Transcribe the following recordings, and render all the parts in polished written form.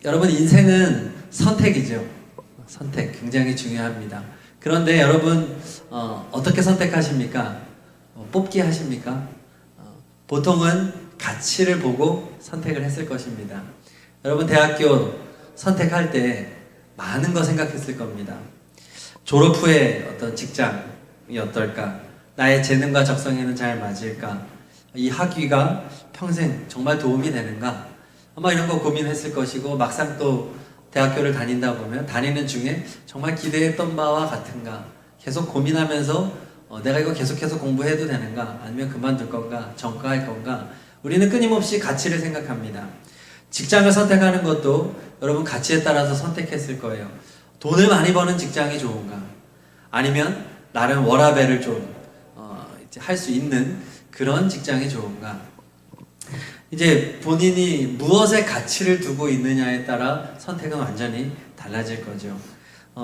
여러분 인생은 선택이죠. 선택 굉장히 중요합니다. 그런데 여러분 어떻게 선택하십니까? 뽑기 하십니까? 보통은 가치를 보고 선택을 했을 것입니다. 여러분 대학교 선택할 때 많은 거 생각했을 겁니다. 졸업 후에 어떤 직장이 어떨까? 나의 재능과 적성에는 잘 맞을까? 이 학위가 평생 정말 도움이 되는가? 아마 이런 거 고민했을 것이고, 막상 또 대학교를 다닌다 보면 다니는 중에 정말 기대했던 바와 같은가? 계속 고민하면서 내가 이거 계속해서 공부해도 되는가? 아니면 그만둘 건가? 전과할 건가? 우리는 끊임없이 가치를 생각합니다. 직장을 선택하는 것도 여러분 가치에 따라서 선택했을 거예요. 돈을 많이 버는 직장이 좋은가? 아니면 나름 워라밸을 좀 할 수 있는 그런 직장이 좋은가? 이제 본인이 무엇에 가치를 두고 있느냐에 따라 선택은 완전히 달라질 거죠.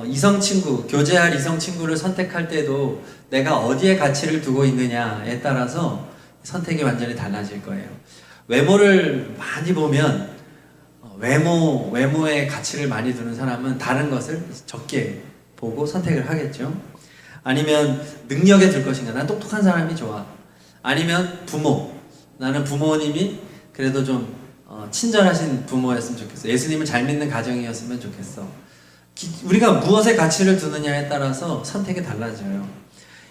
이성 친구, 교제할 이성 친구를 선택할 때도 내가 어디에 가치를 두고 있느냐에 따라서 선택이 완전히 달라질 거예요. 외모를 많이 보면 외모에 가치를 많이 두는 사람은 다른 것을 적게 보고 선택을 하겠죠. 아니면 능력에 둘 것인가? 난 똑똑한 사람이 좋아. 아니면 부모. 나는 부모님이 그래도 좀 친절하신 부모였으면 좋겠어. 예수님을 잘 믿는 가정이었으면 좋겠어. 우리가 무엇에 가치를 두느냐에 따라서 선택이 달라져요.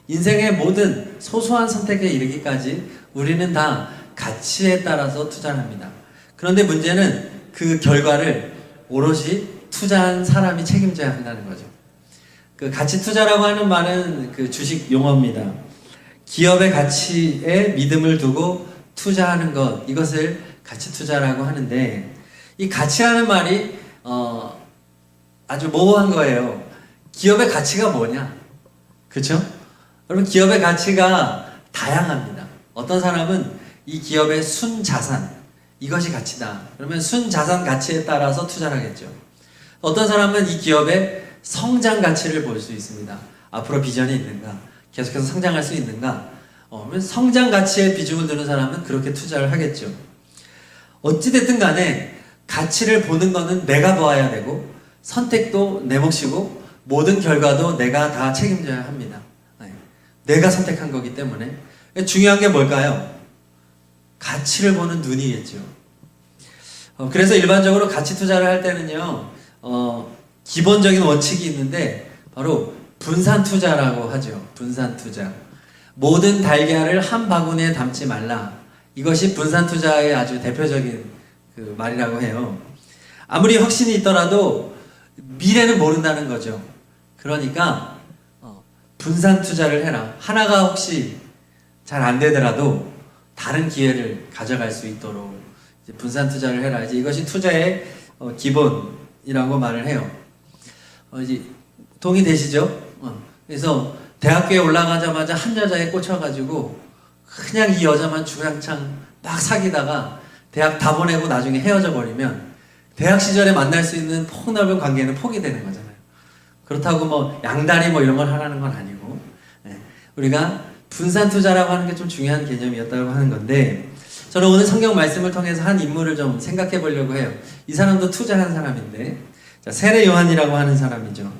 인생의 모든 소소한 선택에 이르기까지 우리는 다 가치에 따라서 투자를 합니다. 그런데 문제는 그 결과를 오롯이 투자한 사람이 책임져야 한다는 거죠. 그 가치 투자라고 하는 말은 그 주식 용어입니다. 기업의 가치에 믿음을 두고 투자하는 것, 이것을 가치 투자라고 하는데, 이 가치라는 말이 아주 모호한 거예요. 기업의 가치가 뭐냐? 그렇죠? 여러분 기업의 가치가 다양합니다. 어떤 사람은 이 기업의 순자산, 이것이 가치다. 그러면 순자산 가치에 따라서 투자를 하겠죠. 어떤 사람은 이 기업의 성장 가치를 볼 수 있습니다. 앞으로 비전이 있는가? 계속해서 성장할 수 있는가? 성장 가치에 비중을 두는 사람은 그렇게 투자를 하겠죠. 어찌됐든 간에 가치를 보는 거는 내가 보아야 되고, 선택도 내 몫이고, 모든 결과도 내가 다 책임져야 합니다. 내가 선택한 거기 때문에. 중요한 게 뭘까요? 가치를 보는 눈이겠죠. 그래서 일반적으로 가치 투자를 할 때는요, 기본적인 원칙이 있는데 바로 분산 투자라고 하죠. 분산 투자. 모든 달걀을 한 바구니에 담지 말라. 이것이 분산 투자의 아주 대표적인 그 말이라고 해요. 아무리 확신이 있더라도 미래는 모른다는 거죠. 그러니까 분산 투자를 해라. 하나가 혹시 잘 안 되더라도 다른 기회를 가져갈 수 있도록 이제 분산 투자를 해라. 이제 이것이 투자의 기본이라고 말을 해요. 이제 동의되시죠? 그래서 대학교에 올라가자마자 한 여자에 꽂혀가지고 그냥 이 여자만 주량창 막 사귀다가 대학 다 보내고 나중에 헤어져 버리면 대학 시절에 만날 수 있는 폭넓은 관계는 포기되는 거잖아요. 그렇다고 뭐 양다리 뭐 이런 걸 하라는 건 아니고, 우리가 분산 투자라고 하는 게 좀 중요한 개념이었다고 하는 건데, 저는 오늘 성경 말씀을 통해서 한 인물을 좀 생각해 보려고 해요. 이 사람도 투자한 사람인데, 자, 세례 요한이라고 하는 사람이죠.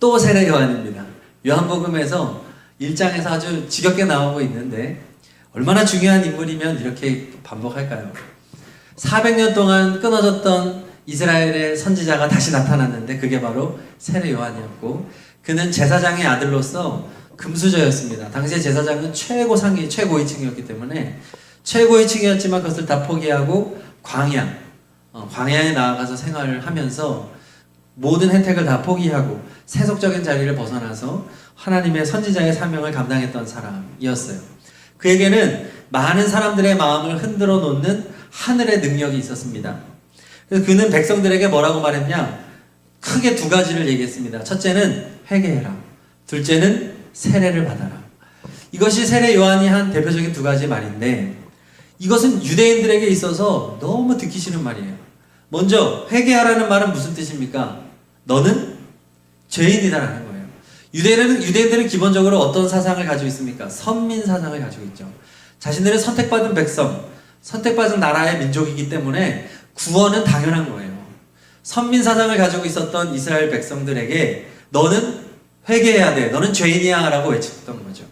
또 세례 요한입니다. 요한복음에서 1장에서 아주 지겹게 나오고 있는데 얼마나 중요한 인물이면 이렇게 반복할까요? 400년 동안 끊어졌던 이스라엘의 선지자가 다시 나타났는데 그게 바로 세례 요한이었고, 그는 제사장의 아들로서 금수저였습니다. 당시에 제사장은 최고위층이었기 때문에 최고위층이었지만 그것을 다 포기하고 광야에 나아가서 생활을 하면서 모든 혜택을 다 포기하고 세속적인 자리를 벗어나서 하나님의 선지자의 사명을 감당했던 사람이었어요. 그에게는 많은 사람들의 마음을 흔들어 놓는 하늘의 능력이 있었습니다. 그래서 그는 백성들에게 뭐라고 말했냐? 크게 두 가지를 얘기했습니다. 첫째는 회개해라. 둘째는 세례를 받아라. 이것이 세례 요한이 한 대표적인 두 가지 말인데, 이것은 유대인들에게 있어서 너무 듣기 싫은 말이에요. 먼저 회개하라는 말은 무슨 뜻입니까? 너는 죄인이다라는 거예요. 유대인들은 기본적으로 어떤 사상을 가지고 있습니까? 선민 사상을 가지고 있죠. 자신들은 선택받은 백성, 선택받은 나라의 민족이기 때문에 구원은 당연한 거예요. 선민 사상을 가지고 있었던 이스라엘 백성들에게 너는 회개해야 돼. 너는 죄인이야 라고 외쳤던 거죠.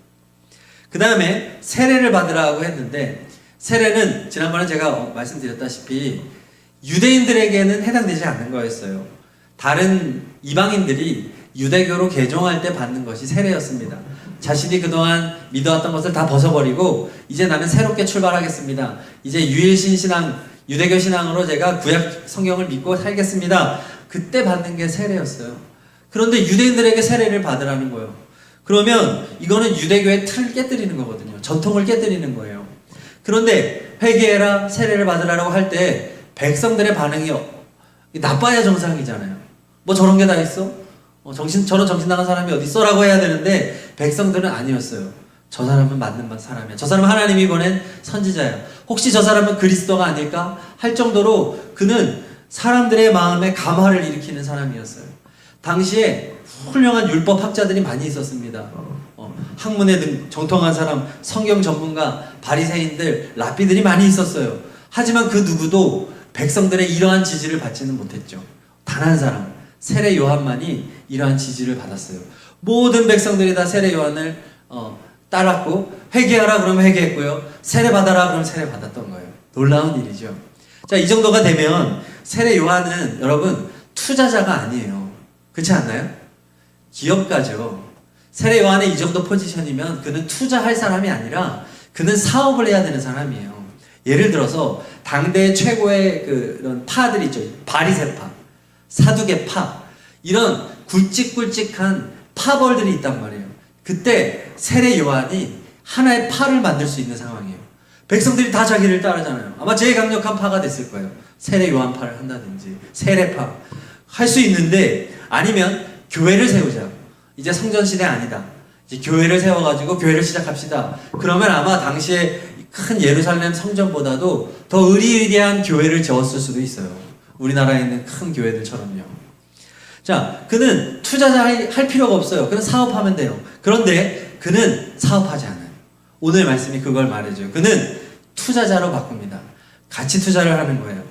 그 다음에 세례를 받으라고 했는데 세례는 지난번에 제가 말씀드렸다시피 유대인들에게는 해당되지 않는 거였어요. 다른 이방인들이 유대교로 개종할 때 받는 것이 세례였습니다. 자신이 그동안 믿어왔던 것을 다 벗어버리고 이제 나는 새롭게 출발하겠습니다. 이제 유일신 신앙, 유대교 신앙으로 제가 구약 성경을 믿고 살겠습니다. 그때 받는 게 세례였어요. 그런데 유대인들에게 세례를 받으라는 거예요. 그러면 이거는 유대교의 틀을 깨뜨리는 거거든요. 전통을 깨뜨리는 거예요. 그런데 회개해라, 세례를 받으라고 할 때 백성들의 반응이 나빠야 정상이잖아요. 뭐 저런 게 다 있어? 저런 정신 나간 사람이 어디 있어? 라고 해야 되는데 백성들은 아니었어요. 저 사람은 맞는 사람이야. 저 사람은 하나님이 보낸 선지자야. 혹시 저 사람은 그리스도가 아닐까? 할 정도로 그는 사람들의 마음에 감화를 일으키는 사람이었어요. 당시에 훌륭한 율법학자들이 많이 있었습니다. 학문에 정통한 사람, 성경 전문가, 바리새인들, 랍비들이 많이 있었어요. 하지만 그 누구도 백성들의 이러한 지지를 받지는 못했죠. 단 한 사람, 세례 요한만이 이러한 지지를 받았어요. 모든 백성들이 다 세례 요한을 따랐고 회개하라 그러면 회개했고요. 세례 받아라 그러면 세례 받았던 거예요. 놀라운 일이죠. 자, 이 정도가 되면 세례 요한은 여러분 투자자가 아니에요. 그렇지 않나요? 기업가죠. 세례 요한의 이 정도 포지션이면 그는 투자할 사람이 아니라 그는 사업을 해야 되는 사람이에요. 예를 들어서 당대 최고의 그런 파들이 있죠. 바리새파, 사두개파, 이런 굵직굵직한 파벌들이 있단 말이에요. 그때 세례 요한이 하나의 파를 만들 수 있는 상황이에요. 백성들이 다 자기를 따르잖아요. 아마 제일 강력한 파가 됐을 거예요. 세례 요한파를 한다든지 세례파 할 수 있는데, 아니면 교회를 세우자. 이제 성전시대 아니다. 이제 교회를 세워가지고 교회를 시작합시다. 그러면 아마 당시에 큰 예루살렘 성전보다도 더 의리의리한 교회를 지었을 수도 있어요. 우리나라에 있는 큰 교회들처럼요. 자, 그는 투자자 할 필요가 없어요. 그는 사업하면 돼요. 그런데 그는 사업하지 않아요. 오늘 말씀이 그걸 말해줘요. 그는 투자자로 바꿉니다. 가치 투자를 하는 거예요.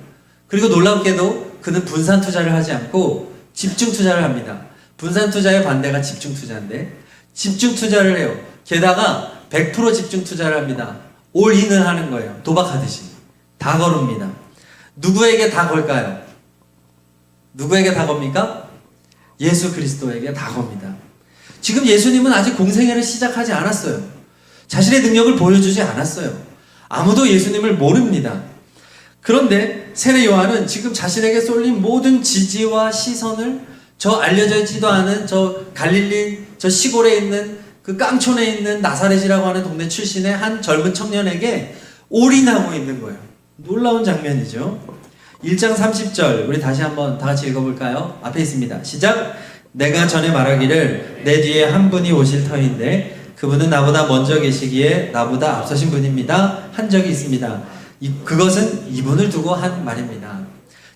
그리고 놀랍게도 그는 분산 투자를 하지 않고 집중 투자를 합니다. 분산 투자의 반대가 집중 투자인데 집중 투자를 해요. 게다가 100% 집중 투자를 합니다. 올인을 하는 거예요. 도박하듯이. 다 거릅니다. 누구에게 다 걸까요? 누구에게 다 겁니까? 예수 그리스도에게 다 겁니다. 지금 예수님은 아직 공생애를 시작하지 않았어요. 자신의 능력을 보여주지 않았어요. 아무도 예수님을 모릅니다. 그런데 세례 요한은 지금 자신에게 쏠린 모든 지지와 시선을 저 알려져 있지도 않은 저 갈릴리 저 시골에 있는 그 깡촌에 있는 나사렛이라고 하는 동네 출신의 한 젊은 청년에게 올인하고 있는 거예요. 놀라운 장면이죠. 1장 30절 우리 다시 한번 다 같이 읽어볼까요? 앞에 있습니다. 시작! 내가 전에 말하기를 내 뒤에 한 분이 오실 터인데 그분은 나보다 먼저 계시기에 나보다 앞서신 분입니다. 한 적이 있습니다. 그것은 이분을 두고 한 말입니다.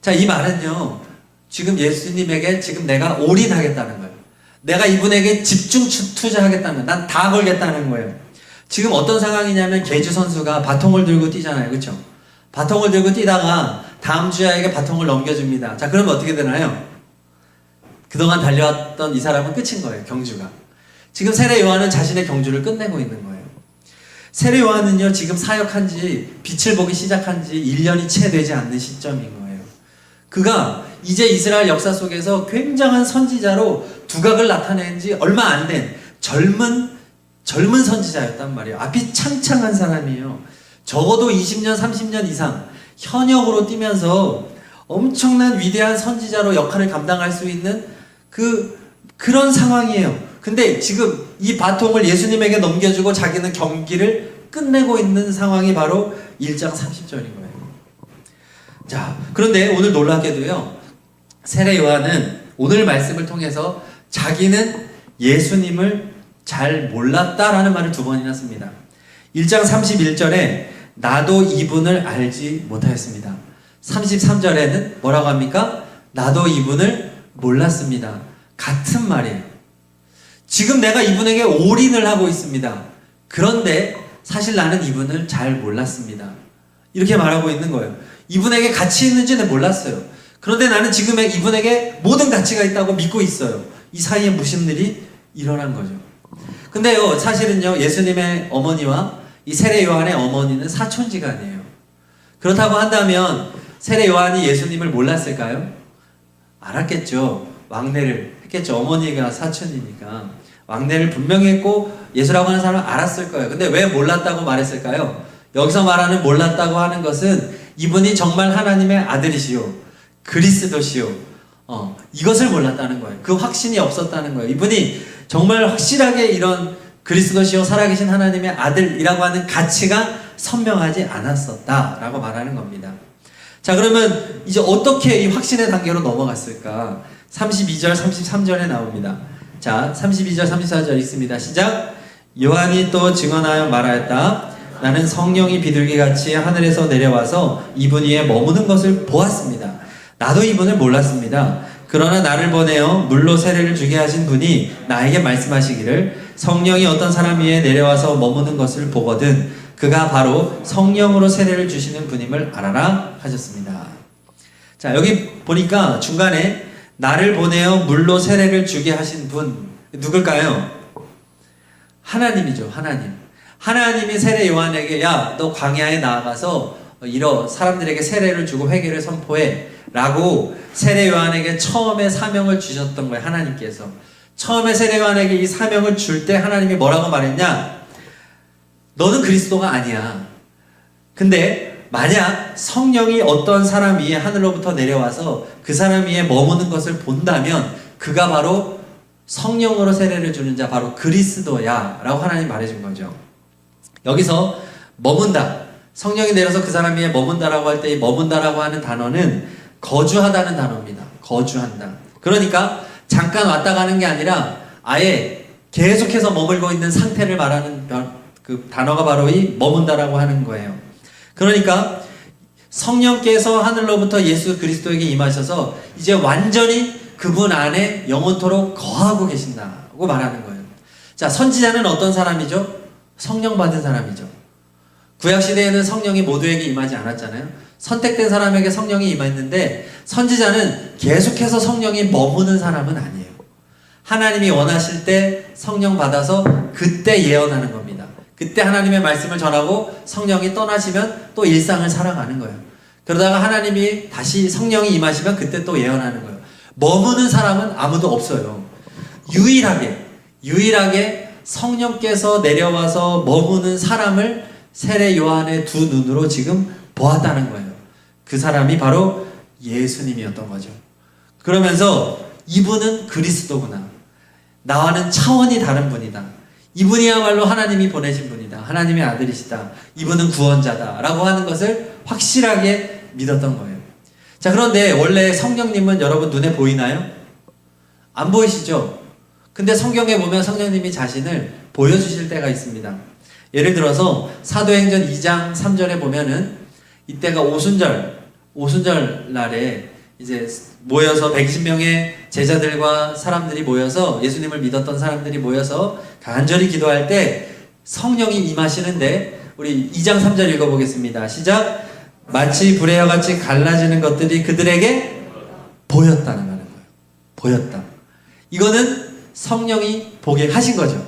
자, 이 말은요, 지금 예수님에게 지금 내가 올인하겠다는 거예요. 내가 이분에게 집중 투자하겠다는 거예요. 난 다 걸겠다는 거예요. 지금 어떤 상황이냐면 계주 선수가 바통을 들고 뛰잖아요. 그렇죠? 바통을 들고 뛰다가 다음 주자에게 바통을 넘겨줍니다. 자, 그러면 어떻게 되나요? 그동안 달려왔던 이 사람은 끝인 거예요. 경주가. 지금 세례 요한은 자신의 경주를 끝내고 있는 거예요. 세례 요한은요, 지금 사역한 지, 빛을 보기 시작한 지 1년이 채 되지 않는 시점인 거예요. 그가 이제 이스라엘 역사 속에서 굉장한 선지자로 두각을 나타낸 지 얼마 안 된 젊은 선지자였단 말이에요. 앞이 창창한 사람이에요. 적어도 20년, 30년 이상 현역으로 뛰면서 엄청난 위대한 선지자로 역할을 감당할 수 있는 그런 상황이에요. 근데 지금 이 바통을 예수님에게 넘겨주고 자기는 경기를 끝내고 있는 상황이 바로 1장 30절인 거예요. 자, 그런데 오늘 놀랍게도요, 세례 요한은 오늘 말씀을 통해서 자기는 예수님을 잘 몰랐다라는 말을 2번이나 씁니다. 1장 31절에 나도 이분을 알지 못하였습니다. 33절에는 뭐라고 합니까? 나도 이분을 몰랐습니다. 같은 말이에요. 지금 내가 이분에게 올인을 하고 있습니다. 그런데 사실 나는 이분을 잘 몰랐습니다. 이렇게 말하고 있는 거예요. 이분에게 가치 있는지는 몰랐어요. 그런데 나는 지금 이분에게 모든 가치가 있다고 믿고 있어요. 이 사이에 무슨 일이 일어난 거죠. 근데요, 사실은요, 예수님의 어머니와 이 세례 요한의 어머니는 사촌지간이에요. 그렇다고 한다면 세례 요한이 예수님을 몰랐을까요? 알았겠죠. 왕래를 했겠죠. 어머니가 사촌이니까 왕래를 분명히 했고 예수라고 하는 사람은 알았을 거예요. 근데 왜 몰랐다고 말했을까요? 여기서 말하는 몰랐다고 하는 것은 이분이 정말 하나님의 아들이시오, 그리스도시오, 이것을 몰랐다는 거예요. 그 확신이 없었다는 거예요. 이분이 정말 확실하게 이런 그리스도시오, 살아계신 하나님의 아들이라고 하는 가치가 선명하지 않았었다라고 말하는 겁니다. 자, 그러면 이제 어떻게 이 확신의 단계로 넘어갔을까? 32절, 33절에 나옵니다. 자, 32절, 34절 읽습니다. 시작! 요한이 또 증언하여 말하였다. 나는 성령이 비둘기같이 하늘에서 내려와서 이분 위에 머무는 것을 보았습니다. 나도 이분을 몰랐습니다. 그러나 나를 보내어 물로 세례를 주게 하신 분이 나에게 말씀하시기를 성령이 어떤 사람 위에 내려와서 머무는 것을 보거든 그가 바로 성령으로 세례를 주시는 분임을 알아라 하셨습니다. 자, 여기 보니까 중간에 나를 보내어 물로 세례를 주게 하신 분 누굴까요? 하나님이죠. 하나님이 세례 요한에게 야, 너 광야에 나아가서 사람들에게 세례를 주고 회개를 선포해 라고 세례 요한에게 처음에 사명을 주셨던 거예요. 하나님께서 처음에 세례 요한에게 이 사명을 줄 때 하나님이 뭐라고 말했냐? 너는 그리스도가 아니야. 근데 만약 성령이 어떤 사람 위에 하늘로부터 내려와서 그 사람 위에 머무는 것을 본다면 그가 바로 성령으로 세례를 주는 자, 바로 그리스도야 라고 하나님 말해준 거죠. 여기서 머문다, 성령이 내려서 그 사람 위에 머문다라고 할 때 이 머문다라고 하는 단어는 거주하다는 단어입니다. 거주한다. 그러니까 잠깐 왔다 가는 게 아니라 아예 계속해서 머물고 있는 상태를 말하는 그 단어가 바로 이 머문다라고 하는 거예요. 그러니까 성령께서 하늘로부터 예수 그리스도에게 임하셔서 이제 완전히 그분 안에 영원토록 거하고 계신다고 말하는 거예요. 자, 선지자는 어떤 사람이죠? 성령 받은 사람이죠. 구약시대에는 성령이 모두에게 임하지 않았잖아요. 선택된 사람에게 성령이 임했는데 선지자는 계속해서 성령이 머무는 사람은 아니에요. 하나님이 원하실 때 성령 받아서 그때 예언하는 겁니다. 그때 하나님의 말씀을 전하고 성령이 떠나시면 또 일상을 살아가는 거예요. 그러다가 하나님이 다시 성령이 임하시면 그때 또 예언하는 거예요. 머무는 사람은 아무도 없어요. 유일하게 성령께서 내려와서 머무는 사람을 세례 요한의 두 눈으로 지금 보았다는 거예요. 그 사람이 바로 예수님이었던 거죠. 그러면서 이분은 그리스도구나. 나와는 차원이 다른 분이다. 이분이야말로 하나님이 보내신 분이다. 하나님의 아들이시다. 이분은 구원자다. 라고 하는 것을 확실하게 믿었던 거예요. 자, 그런데 원래 성령님은 여러분 눈에 보이나요? 안 보이시죠? 근데 성경에 보면 성령님이 자신을 보여주실 때가 있습니다. 예를 들어서 사도행전 2장 3절에 보면은 이때가 오순절 날에 이제 모여서 120명의 제자들과 사람들이 모여서 예수님을 믿었던 사람들이 모여서 간절히 기도할 때 성령이 임하시는데 우리 2장 3절 읽어보겠습니다. 시작! 마치 불의 혀같이 갈라지는 것들이 그들에게 보였다는 거예요. 보였다. 이거는 성령이 보게 하신 거죠.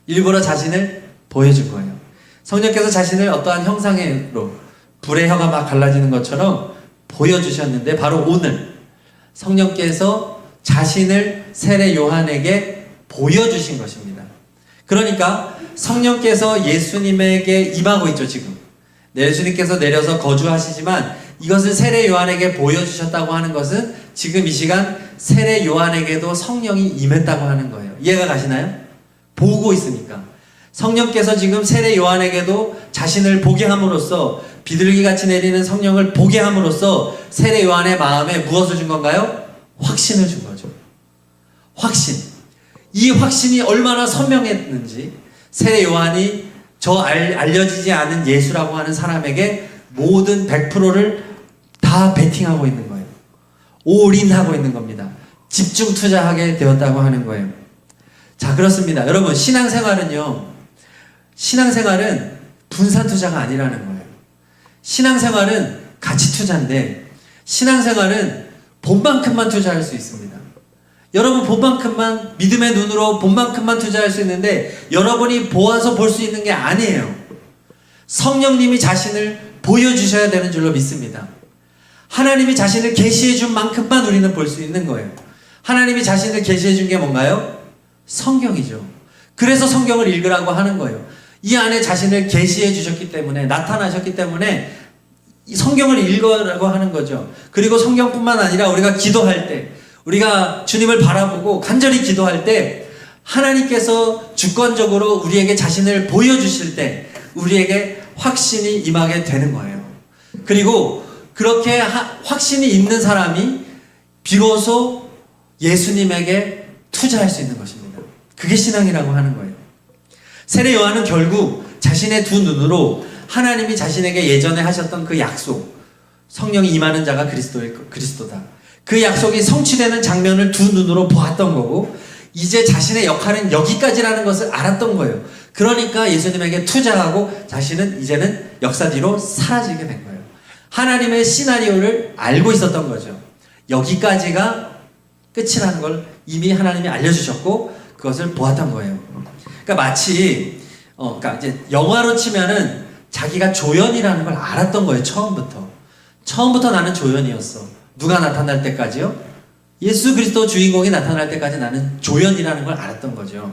일부러 자신을 보여준 거예요. 성령께서 자신을 어떠한 형상으로 불의 혀가 막 갈라지는 것처럼 보여주셨는데 바로 오늘 성령께서 자신을 세례 요한에게 보여주신 것입니다. 그러니까 성령께서 예수님에게 임하고 있죠. 지금 예수님께서 내려서 거주하시지만 이것을 세례 요한에게 보여주셨다고 하는 것은 지금 이 시간 세례 요한에게도 성령이 임했다고 하는 거예요. 이해가 가시나요? 보고 있으니까 성령께서 지금 세례 요한에게도 자신을 보게 함으로써 비둘기같이 내리는 성령을 보게 함으로써 세례 요한의 마음에 무엇을 준 건가요? 확신을 준 거죠. 확신. 이 확신이 얼마나 선명했는지 세례 요한이 알려지지 않은 예수라고 하는 사람에게 모든 100%를 다 베팅하고 있는 거예요. 올인하고 있는 겁니다. 집중 투자하게 되었다고 하는 거예요. 자, 그렇습니다. 여러분, 신앙생활은 분산 투자가 아니라는 거예요. 신앙생활은 가치 투자인데 신앙생활은 본만큼만 투자할 수 있습니다. 여러분 본만큼만, 믿음의 눈으로 본만큼만 투자할 수 있는데 여러분이 보아서 볼 수 있는 게 아니에요. 성령님이 자신을 보여주셔야 되는 줄로 믿습니다. 하나님이 자신을 계시해 준 만큼만 우리는 볼 수 있는 거예요. 하나님이 자신을 계시해 준 게 뭔가요? 성경이죠. 그래서 성경을 읽으라고 하는 거예요. 이 안에 자신을 계시해 주셨기 때문에, 나타나셨기 때문에 성경을 읽으라고 하는 거죠. 그리고 성경뿐만 아니라 우리가 기도할 때, 우리가 주님을 바라보고 간절히 기도할 때 하나님께서 주권적으로 우리에게 자신을 보여주실 때 우리에게 확신이 임하게 되는 거예요. 그리고 그렇게 확신이 있는 사람이 비로소 예수님에게 투자할 수 있는 것입니다. 그게 신앙이라고 하는 거예요. 세례 요한은 결국 자신의 두 눈으로 하나님이 자신에게 예전에 하셨던 그 약속, 성령이 임하는 자가 그리스도다. 그 약속이 성취되는 장면을 두 눈으로 보았던 거고, 이제 자신의 역할은 여기까지라는 것을 알았던 거예요. 그러니까 예수님에게 투자하고 자신은 이제는 역사 뒤로 사라지게 된 거예요. 하나님의 시나리오를 알고 있었던 거죠. 여기까지가 끝이라는 걸 이미 하나님이 알려주셨고 그것을 보았던 거예요. 그러니까 마치 그러니까 이제 영화로 치면은 자기가 조연이라는 걸 알았던 거예요. 처음부터 나는 조연이었어. 누가 나타날 때까지요? 예수 그리스도 주인공이 나타날 때까지 나는 조연이라는 걸 알았던 거죠.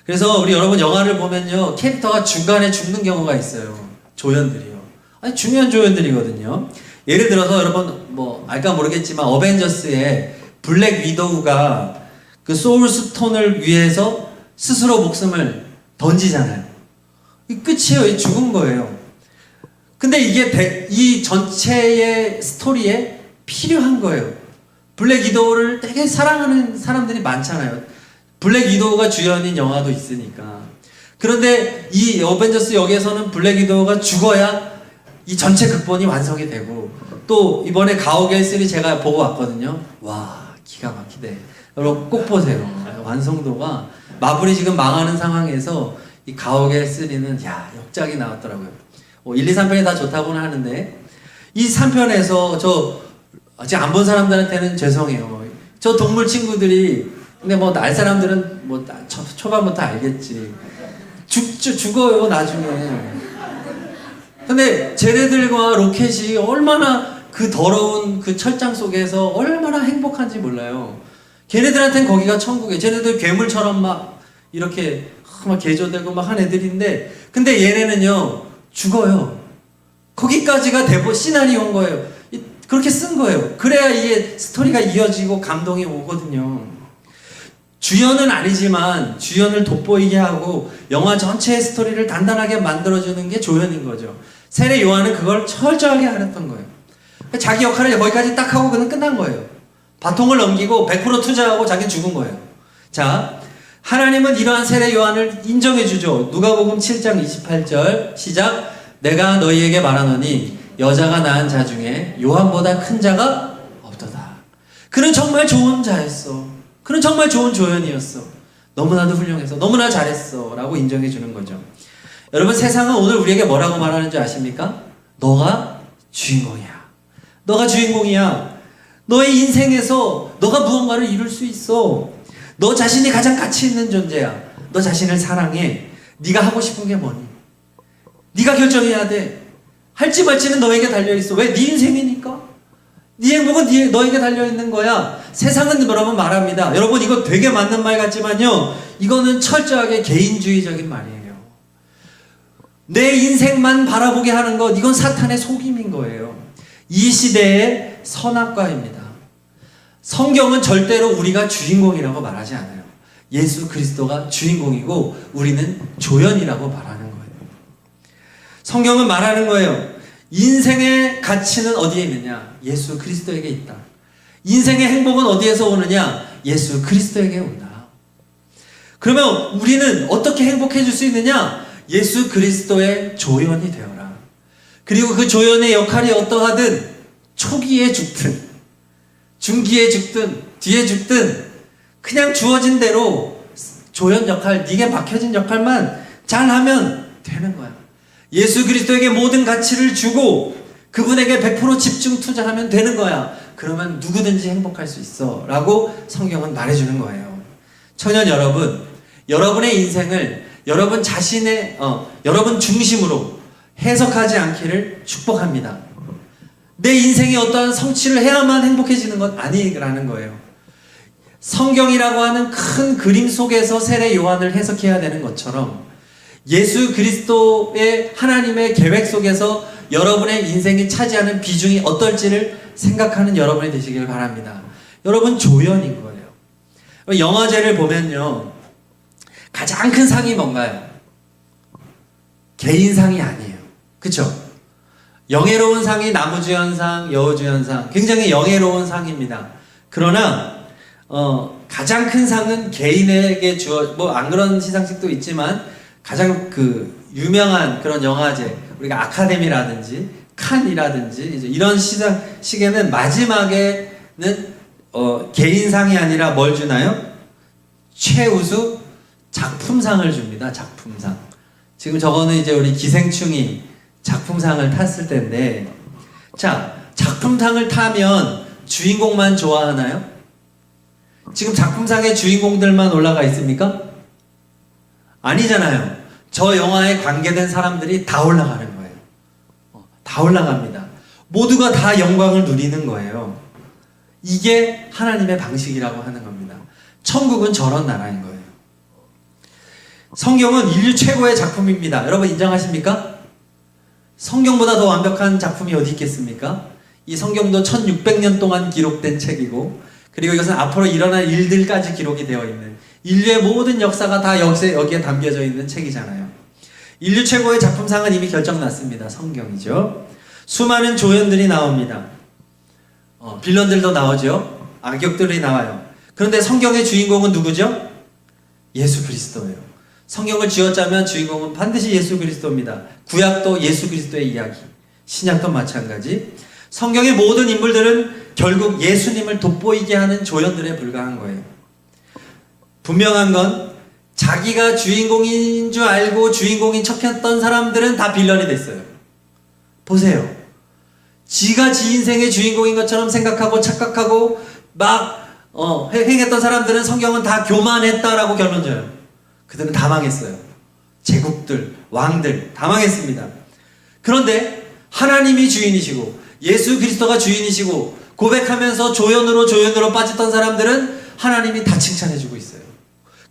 그래서 우리 여러분 영화를 보면요, 캐릭터가 중간에 죽는 경우가 있어요. 조연들이요. 아니 중요한 조연들이거든요. 예를 들어서 여러분 뭐 알까 모르겠지만 어벤져스의 블랙 위도우가 그 소울 스톤을 위해서 스스로 목숨을 던지잖아요. 이 끝이에요. 이 죽은 거예요. 근데 이게 이 전체의 스토리에 필요한 거예요. 블랙 위도우를 되게 사랑하는 사람들이 많잖아요. 블랙 위도우가 주연인 영화도 있으니까. 그런데 이 어벤져스 역에서는 블랙 위도우가 죽어야 이 전체 극본이 완성이 되고, 또 이번에 가오갤 3 제가 보고 왔거든요. 와, 기가 막히대. 여러분 꼭 보세요. 완성도가, 마블이 지금 망하는 상황에서 이 가오갤 3는 역작이 나왔더라고요. 1, 2, 3편이 다 좋다고는 하는데 이 3편에서 저 아직 안 본 사람들한테는 죄송해요. 저 동물 친구들이, 근데 뭐 날 사람들은 뭐 초반부터 알겠지. 죽어요 나중에. 근데 쟤네들과 로켓이 얼마나 그 더러운 그 철장 속에서 얼마나 행복한지 몰라요. 걔네들한테는 거기가 천국이에요. 쟤네들 괴물처럼 막 이렇게 막 개조되고 막 한 애들인데, 근데 얘네는요 죽어요. 거기까지가 대본 시나리오인 거예요. 그렇게 쓴 거예요. 그래야 이게 스토리가 이어지고 감동이 오거든요. 주연은 아니지만 주연을 돋보이게 하고 영화 전체의 스토리를 단단하게 만들어주는 게 조연인 거죠. 세례 요한은 그걸 철저하게 알았던 거예요. 자기 역할을 거기까지 딱 하고 그냥 끝난 거예요. 바통을 넘기고 100% 투자하고 자기는 죽은 거예요. 자, 하나님은 이러한 세례 요한을 인정해 주죠. 누가복음 7장 28절 시작. 내가 너희에게 말하노니 여자가 낳은 자 중에 요한보다 큰 자가 없도다. 그는 정말 좋은 자였어. 그는 정말 좋은 조연이었어. 너무나도 훌륭해서 너무나 잘했어 라고 인정해 주는 거죠. 여러분, 세상은 오늘 우리에게 뭐라고 말하는 줄 아십니까? 너가 주인공이야. 너가 주인공이야. 너의 인생에서 너가 무언가를 이룰 수 있어. 너 자신이 가장 가치 있는 존재야. 너 자신을 사랑해. 네가 하고 싶은 게 뭐니? 네가 결정해야 돼. 할지 말지는 너에게 달려있어. 왜? 네 인생이니까. 네 행복은 너에게 달려있는 거야. 세상은 여러분 말합니다. 여러분 이거 되게 맞는 말 같지만요, 이거는 철저하게 개인주의적인 말이에요. 내 인생만 바라보게 하는 것, 이건 사탄의 속임인 거예요. 이 시대의 선악과입니다. 성경은 절대로 우리가 주인공이라고 말하지 않아요. 예수 그리스도가 주인공이고 우리는 조연이라고 말하는 거예요. 성경은 말하는 거예요. 인생의 가치는 어디에 있느냐? 예수 그리스도에게 있다. 인생의 행복은 어디에서 오느냐? 예수 그리스도에게 온다. 그러면 우리는 어떻게 행복해질 수 있느냐? 예수 그리스도의 조연이 되어라. 그리고 그 조연의 역할이 어떠하든, 초기에 죽든 중기에 죽든 뒤에 죽든 그냥 주어진 대로 조연 역할, 네게 맡겨진 역할만 잘하면 되는 거야. 예수 그리스도에게 모든 가치를 주고 그분에게 100% 집중 투자하면 되는 거야. 그러면 누구든지 행복할 수 있어 라고 성경은 말해주는 거예요. 청년 여러분, 여러분의 인생을 여러분 자신의 여러분 중심으로 해석하지 않기를 축복합니다. 내 인생이 어떠한 성취를 해야만 행복해지는 것 아니라는 거예요. 성경이라고 하는 큰 그림 속에서 세례 요한을 해석해야 되는 것처럼 예수 그리스도의 하나님의 계획 속에서 여러분의 인생이 차지하는 비중이 어떨지를 생각하는 여러분이 되시길 바랍니다. 여러분 조연인 거예요. 영화제를 보면요, 가장 큰 상이 뭔가요? 개인상이 아니에요. 그쵸? 영예로운 상이 남우주연상, 여우주연상, 굉장히 영예로운 상입니다. 그러나 가장 큰 상은 개인에게 안 그런 시상식도 있지만 가장 유명한 그런 영화제, 우리가 아카데미라든지 칸이라든지 이제 이런 시상식에는 마지막에는 개인상이 아니라 뭘 주나요? 최우수 작품상을 줍니다. 작품상. 지금 저거는 이제 우리 기생충이 작품상을 탔을 때인데, 자, 작품상을 타면 주인공만 좋아하나요? 지금 작품상에 주인공들만 올라가 있습니까? 아니잖아요. 저 영화에 관계된 사람들이 다 올라가는 거예요. 다 올라갑니다. 모두가 다 영광을 누리는 거예요. 이게 하나님의 방식이라고 하는 겁니다. 천국은 저런 나라인 거예요. 성경은 인류 최고의 작품입니다. 여러분 인정하십니까? 성경보다 더 완벽한 작품이 어디 있겠습니까? 이 성경도 1600년 동안 기록된 책이고, 그리고 이것은 앞으로 일어날 일들까지 기록이 되어 있는, 인류의 모든 역사가 다 여기에 담겨져 있는 책이잖아요. 인류 최고의 작품상은 이미 결정났습니다. 성경이죠. 수많은 조연들이 나옵니다. 빌런들도 나오죠. 악역들이 나와요. 그런데 성경의 주인공은 누구죠? 예수 그리스도예요. 성경을 쥐어짜면 주인공은 반드시 예수 그리스도입니다. 구약도 예수 그리스도의 이야기, 신약도 마찬가지. 성경의 모든 인물들은 결국 예수님을 돋보이게 하는 조연들에 불과한 거예요. 분명한 건 자기가 주인공인 줄 알고 주인공인 척했던 사람들은 다 빌런이 됐어요. 보세요. 지가 지 인생의 주인공인 것처럼 생각하고 착각하고 막 행했던 사람들은 성경은 다 교만했다라고 결론져요. 그들은 다 망했어요. 제국들, 왕들 다 망했습니다. 그런데 하나님이 주인이시고 예수 그리스도가 주인이시고 고백하면서 조연으로 빠졌던 사람들은 하나님이 다 칭찬해주고 있어요.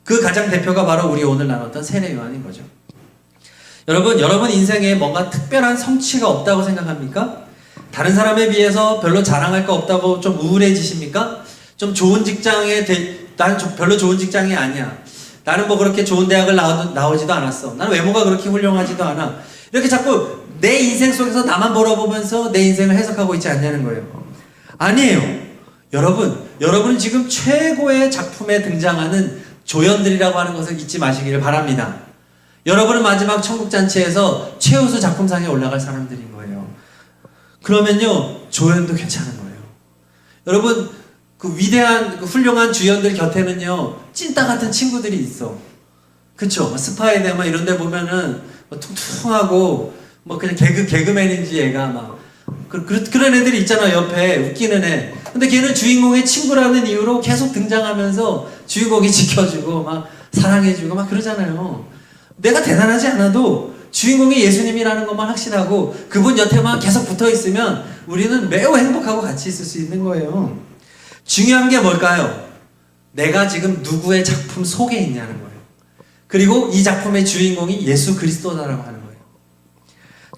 그 가장 대표가 바로 우리 오늘 나눴던 세례 요한인 거죠. 여러분 인생에 뭔가 특별한 성취가 없다고 생각합니까? 다른 사람에 비해서 별로 자랑할 거 없다고 좀 우울해지십니까? 좀 좋은 직장에 나는 별로 좋은 직장이 아니야. 나는 뭐 그렇게 좋은 대학을 나오지도 않았어. 나는 외모가 그렇게 훌륭하지도 않아. 이렇게 자꾸 내 인생 속에서 나만 바라보면서 내 인생을 해석하고 있지 않냐는 거예요. 아니에요. 여러분은 지금 최고의 작품에 등장하는 조연들이라고 하는 것을 잊지 마시기를 바랍니다. 여러분은 마지막 천국잔치에서 최우수 작품상에 올라갈 사람들인 거예요. 그러면요, 조연도 괜찮은 거예요. 여러분, 그 위대한, 훌륭한 주연들 곁에는요, 찐따 같은 친구들이 있어. 그쵸? 스파이대 막 이런 데 보면은, 퉁퉁하고, 그냥 개그맨인지 얘가 막, 그런 애들이 있잖아, 옆에. 웃기는 애. 근데 걔는 주인공의 친구라는 이유로 계속 등장하면서 주인공이 지켜주고, 막 사랑해주고, 막 그러잖아요. 내가 대단하지 않아도 주인공이 예수님이라는 것만 확신하고, 그분 곁에만 계속 붙어 있으면 우리는 매우 행복하고 같이 있을 수 있는 거예요. 중요한 게 뭘까요? 내가 지금 누구의 작품 속에 있냐는 거예요. 그리고 이 작품의 주인공이 예수 그리스도다라고 하는 거예요.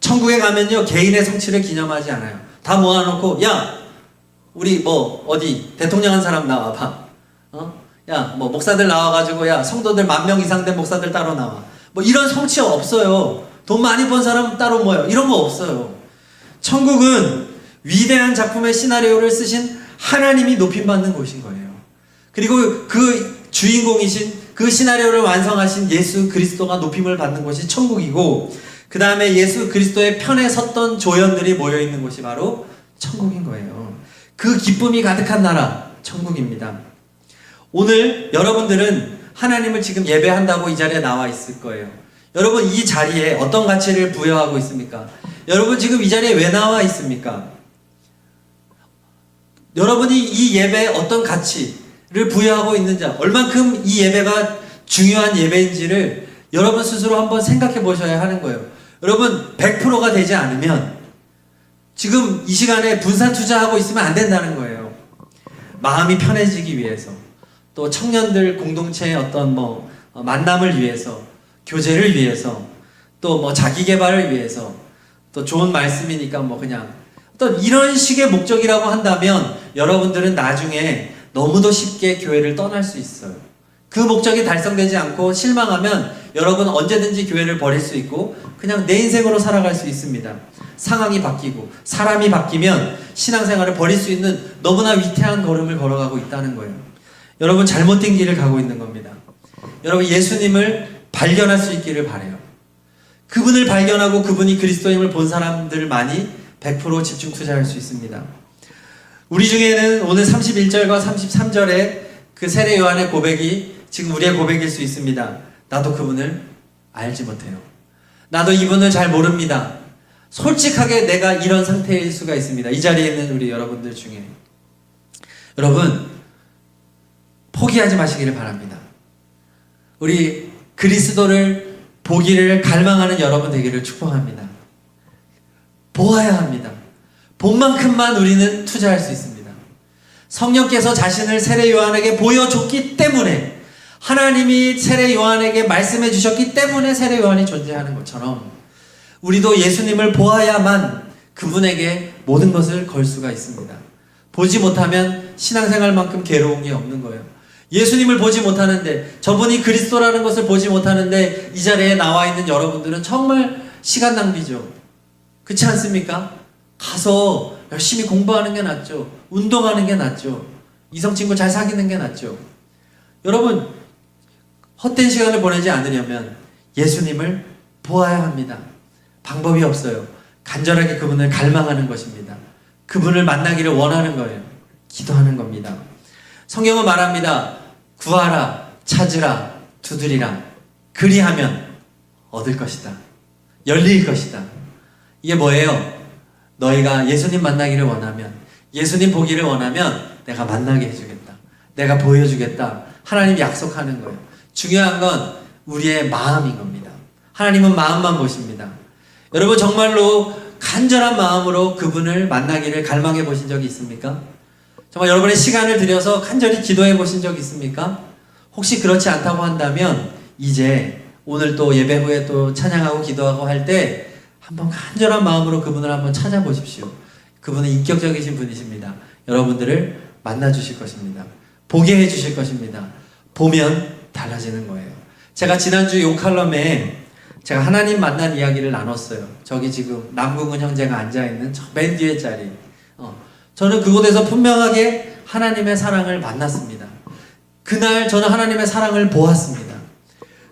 천국에 가면요, 개인의 성취를 기념하지 않아요. 다 모아놓고, 야, 우리 어디 대통령 한 사람 나와봐. 야, 목사들 나와가지고, 야, 성도들 10,000명 이상 된 목사들 따로 나와. 이런 성취 없어요. 돈 많이 번 사람 따로 모여. 이런 거 없어요. 천국은 위대한 작품의 시나리오를 쓰신 하나님이 높임받는 곳인 거예요. 그리고 그 주인공이신 그 시나리오를 완성하신 예수 그리스도가 높임을 받는 곳이 천국이고, 그 다음에 예수 그리스도의 편에 섰던 조연들이 모여있는 곳이 바로 천국인 거예요. 그 기쁨이 가득한 나라, 천국입니다. 오늘 여러분들은 하나님을 지금 예배한다고 이 자리에 나와 있을 거예요. 여러분 이 자리에 어떤 가치를 부여하고 있습니까? 여러분 지금 이 자리에 왜 나와 있습니까? 여러분이 이 예배에 어떤 가치를 부여하고 있는지, 얼만큼 이 예배가 중요한 예배인지를 여러분 스스로 한번 생각해 보셔야 하는 거예요. 여러분 100%가 되지 않으면 지금 이 시간에 분산 투자하고 있으면 안 된다는 거예요. 마음이 편해지기 위해서, 또 청년들 공동체의 어떤 만남을 위해서, 교제를 위해서, 또 자기 개발을 위해서, 또 좋은 말씀이니까 그냥 어떤 이런 식의 목적이라고 한다면 여러분들은 나중에 너무도 쉽게 교회를 떠날 수 있어요. 그 목적이 달성되지 않고 실망하면 여러분 언제든지 교회를 버릴 수 있고 그냥 내 인생으로 살아갈 수 있습니다. 상황이 바뀌고 사람이 바뀌면 신앙생활을 버릴 수 있는 너무나 위태한 걸음을 걸어가고 있다는 거예요. 여러분 잘못된 길을 가고 있는 겁니다. 여러분 예수님을 발견할 수 있기를 바라요. 그분을 발견하고 그분이 그리스도임을 본 사람들만이 100% 집중 투자할 수 있습니다. 우리 중에는 오늘 31절과 33절에 그 세례 요한의 고백이 지금 우리의 고백일 수 있습니다. 나도 그분을 알지 못해요. 나도 이분을 잘 모릅니다. 솔직하게 내가 이런 상태일 수가 있습니다. 이 자리에 있는 우리 여러분들 중에. 여러분 포기하지 마시기를 바랍니다. 우리 그리스도를 보기를 갈망하는 여러분 되기를 축복합니다. 보아야 합니다. 본 만큼만 우리는 투자할 수 있습니다. 성령께서 자신을 세례 요한에게 보여줬기 때문에, 하나님이 세례 요한에게 말씀해 주셨기 때문에 세례 요한이 존재하는 것처럼 우리도 예수님을 보아야만 그분에게 모든 것을 걸 수가 있습니다. 보지 못하면 신앙생활만큼 괴로운 게 없는 거예요. 예수님을 보지 못하는데, 저분이 그리스도라는 것을 보지 못하는데 이 자리에 나와 있는 여러분들은 정말 시간 낭비죠. 그렇지 않습니까? 가서 열심히 공부하는 게 낫죠. 운동하는 게 낫죠. 이성친구 잘 사귀는 게 낫죠. 여러분 헛된 시간을 보내지 않으려면 예수님을 보아야 합니다. 방법이 없어요. 간절하게 그분을 갈망하는 것입니다. 그분을 만나기를 원하는 거예요. 기도하는 겁니다. 성경은 말합니다. 구하라, 찾으라, 두드리라. 그리하면 얻을 것이다. 열릴 것이다. 이게 뭐예요? 너희가 예수님 만나기를 원하면, 예수님 보기를 원하면 내가 만나게 해주겠다. 내가 보여주겠다. 하나님이 약속하는 거예요. 중요한 건 우리의 마음인 겁니다. 하나님은 마음만 보십니다. 여러분 정말로 간절한 마음으로 그분을 만나기를 갈망해 보신 적이 있습니까? 정말 여러분의 시간을 들여서 간절히 기도해 보신 적이 있습니까? 혹시 그렇지 않다고 한다면 이제 오늘 또 예배 후에 또 찬양하고 기도하고 할 때 한번 간절한 마음으로 그분을 한번 찾아보십시오. 그분은 인격적이신 분이십니다. 여러분들을 만나 주실 것입니다. 보게 해 주실 것입니다. 보면 달라지는 거예요. 제가 지난주 요 칼럼에 제가 하나님 만난 이야기를 나눴어요. 저기 지금 남궁은 형제가 앉아있는 저 맨 뒤에 자리. 저는 그곳에서 분명하게 하나님의 사랑을 만났습니다. 그날 저는 하나님의 사랑을 보았습니다.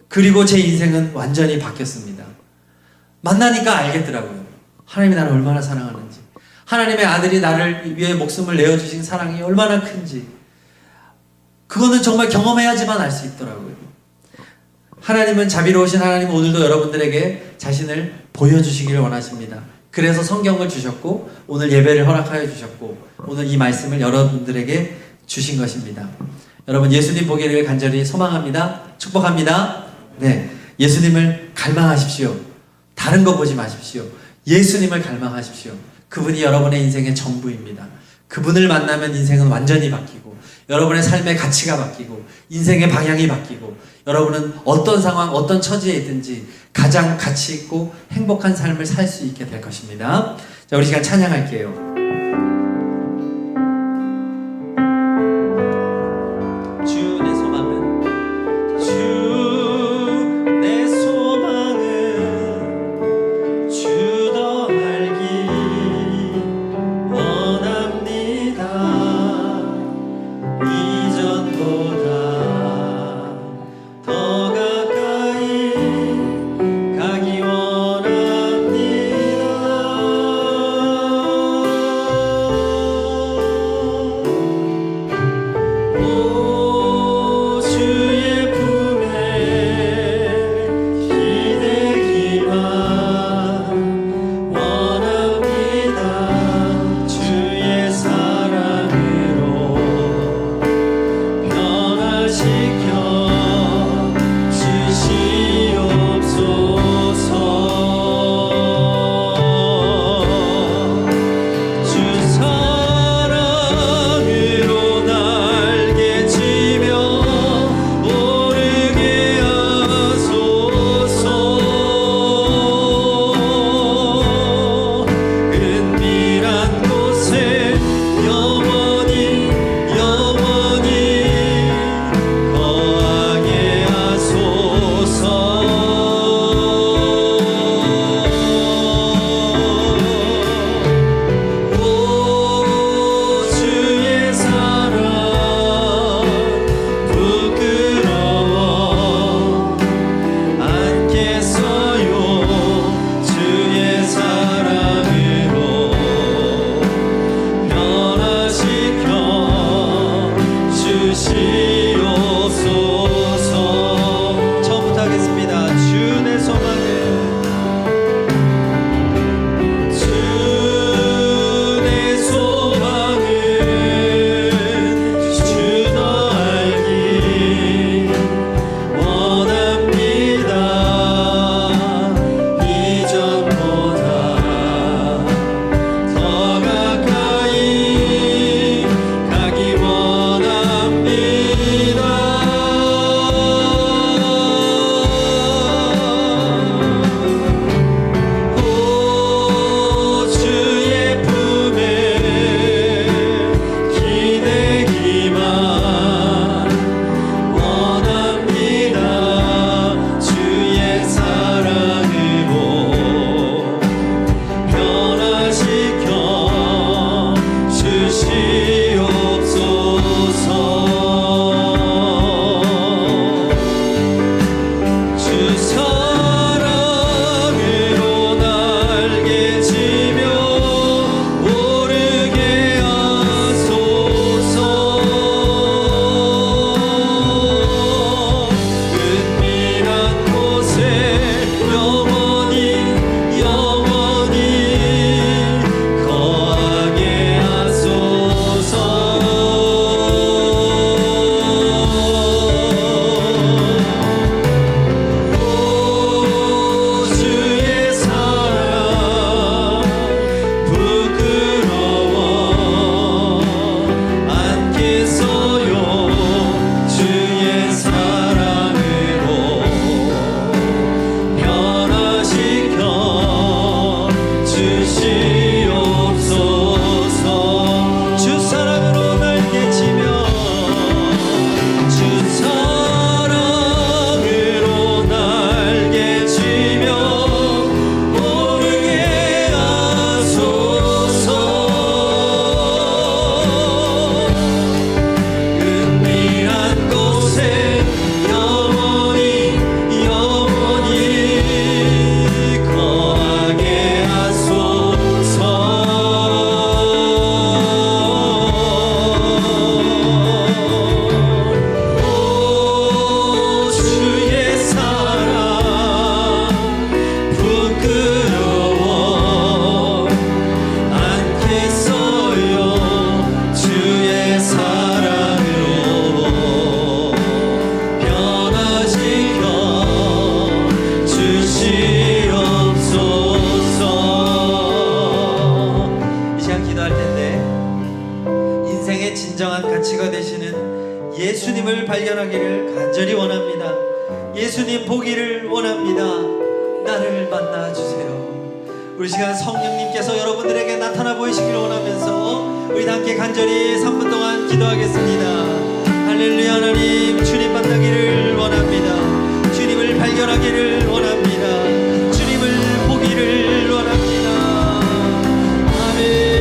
그리고 제 인생은 완전히 바뀌었습니다. 만나니까 알겠더라고요. 하나님이 나를 얼마나 사랑하는지, 하나님의 아들이 나를 위해 목숨을 내어주신 사랑이 얼마나 큰지, 그거는 정말 경험해야지만 알 수 있더라고요. 하나님은 자비로우신 하나님은 오늘도 여러분들에게 자신을 보여주시기를 원하십니다. 그래서 성경을 주셨고 오늘 예배를 허락하여 주셨고 오늘 이 말씀을 여러분들에게 주신 것입니다. 여러분 예수님 보기를 간절히 소망합니다. 축복합니다. 네, 예수님을 갈망하십시오. 다른 거 보지 마십시오. 예수님을 갈망하십시오. 그분이 여러분의 인생의 전부입니다. 그분을 만나면 인생은 완전히 바뀌고 여러분의 삶의 가치가 바뀌고 인생의 방향이 바뀌고 여러분은 어떤 상황, 어떤 처지에 있든지 가장 가치 있고 행복한 삶을 살 수 있게 될 것입니다. 자, 우리 시간 찬양할게요. 예수님을 발견하기를 간절히 원합니다. 예수님 보기를 원합니다. 나를 만나주세요. 우리 시간 성령님께서 여러분들에게 나타나 보이시길 원하면서 우리 함께 간절히 3분 동안 기도하겠습니다. 할렐루야. 하나님, 주님 만나기를 원합니다. 주님을 발견하기를 원합니다. 주님을 보기를 원합니다. 아멘.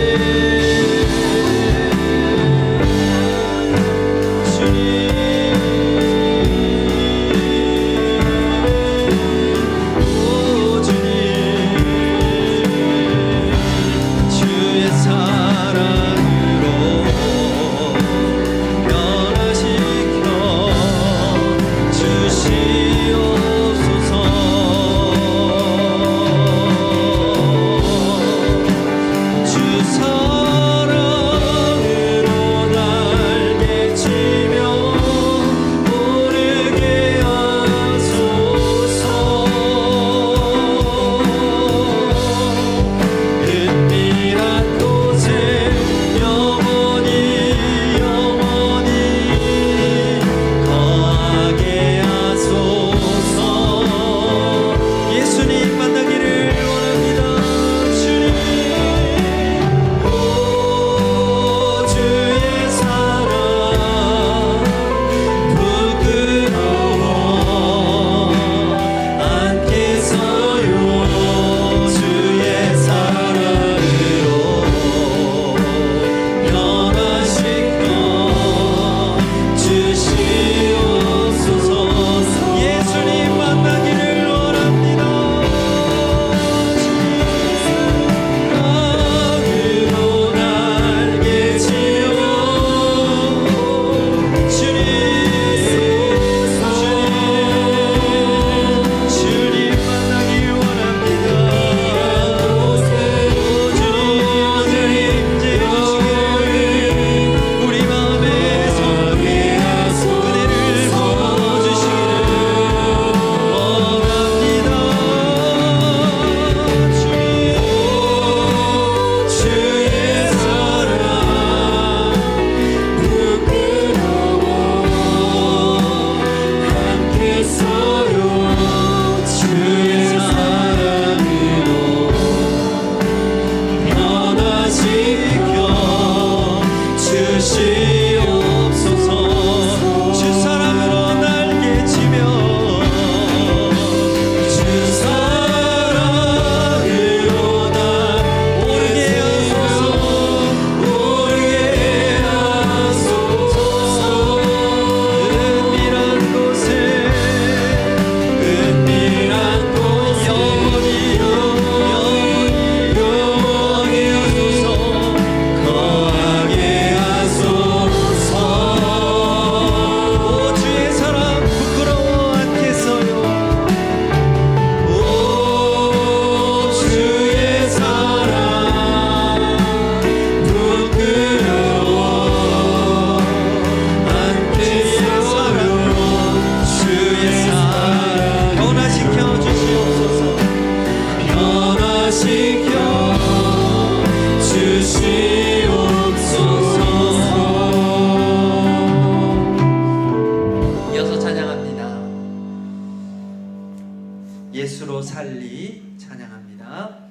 예수로 살리 찬양합니다.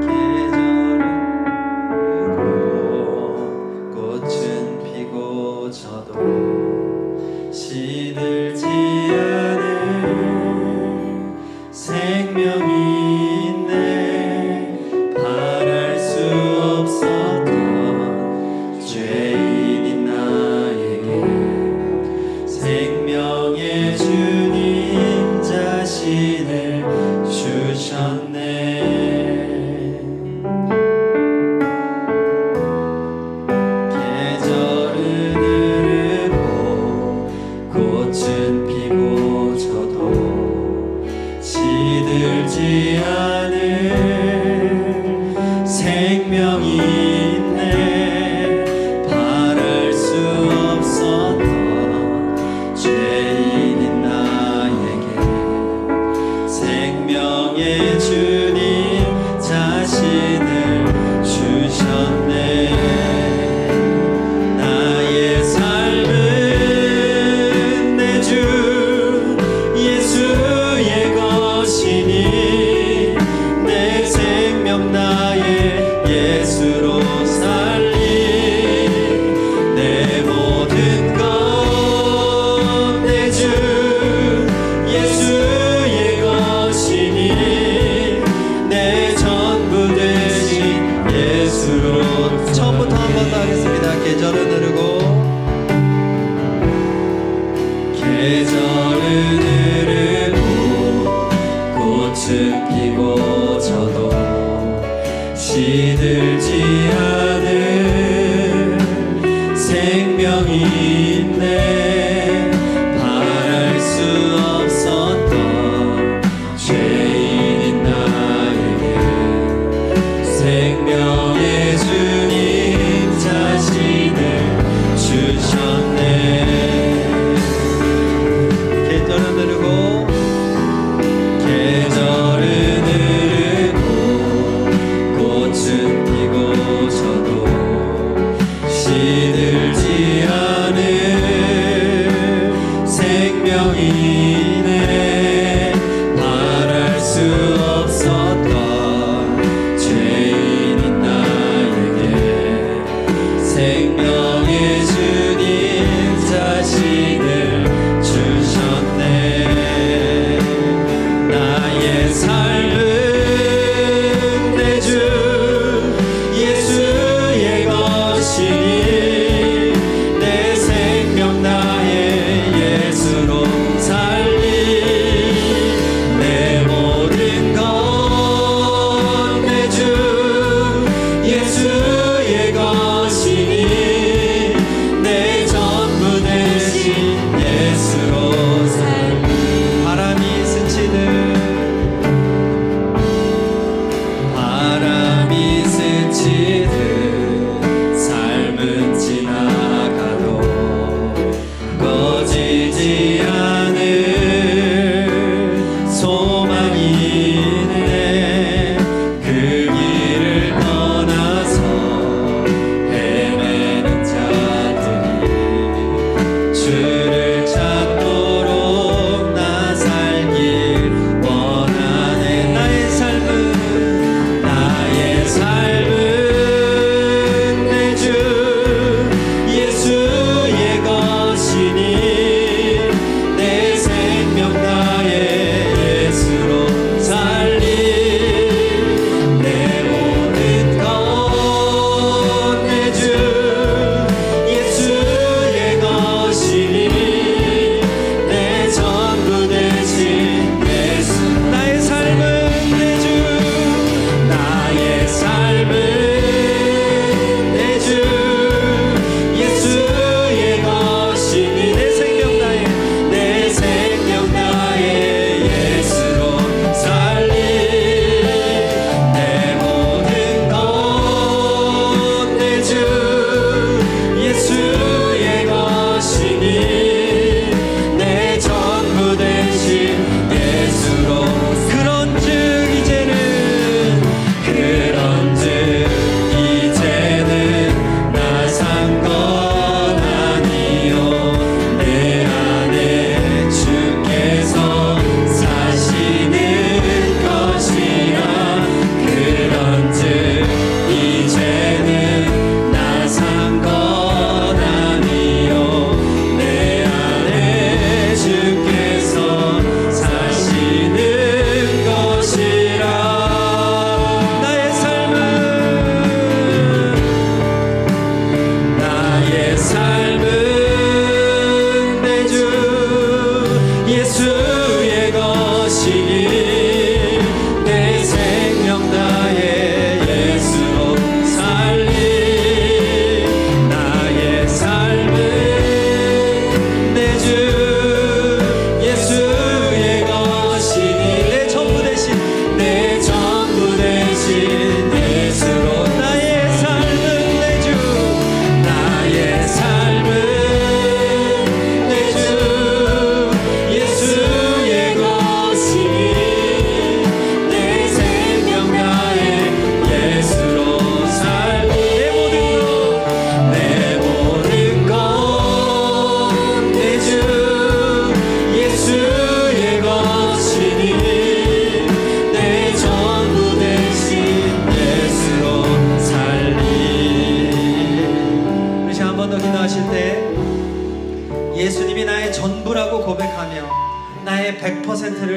계절은 죽지 않을 생명이 있네. 바랄 수 없었던 죄인인 나에게 생명의 주님 자신을 주셨네. 나의 삶은 내 주 예수의 것이니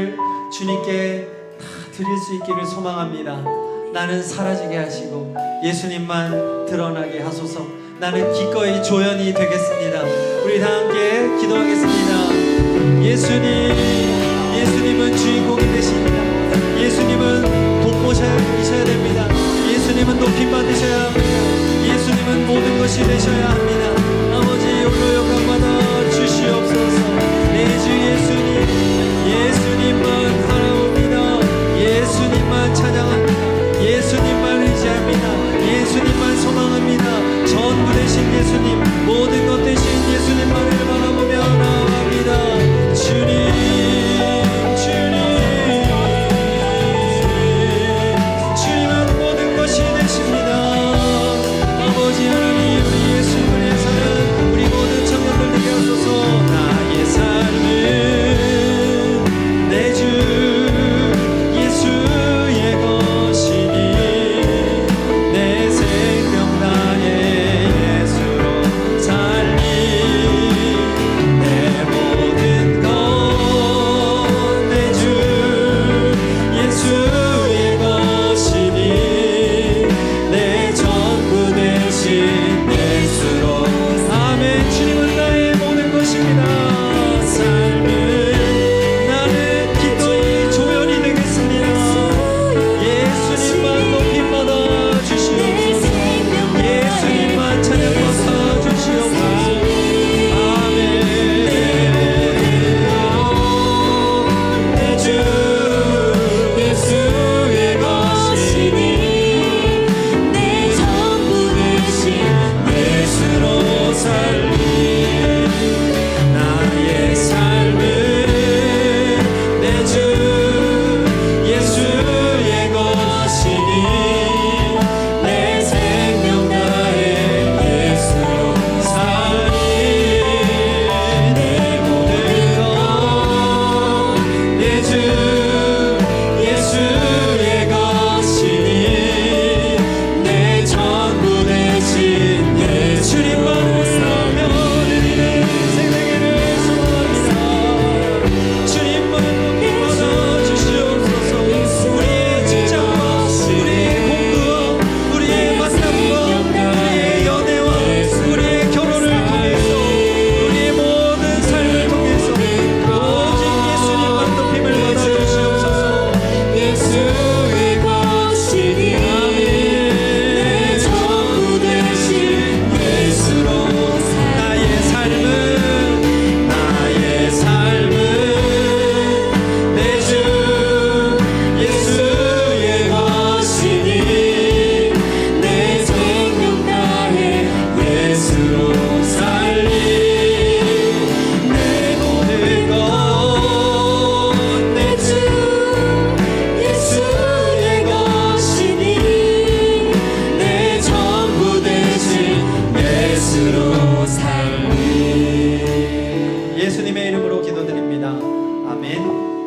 것들을 주님께 다 드릴 수 있기를 소망합니다. 나는 사라지게 하시고 예수님만 드러나게 하소서. 나는 기꺼이 조연이 되겠습니다. 우리 다 함께 기도하겠습니다. 예수님은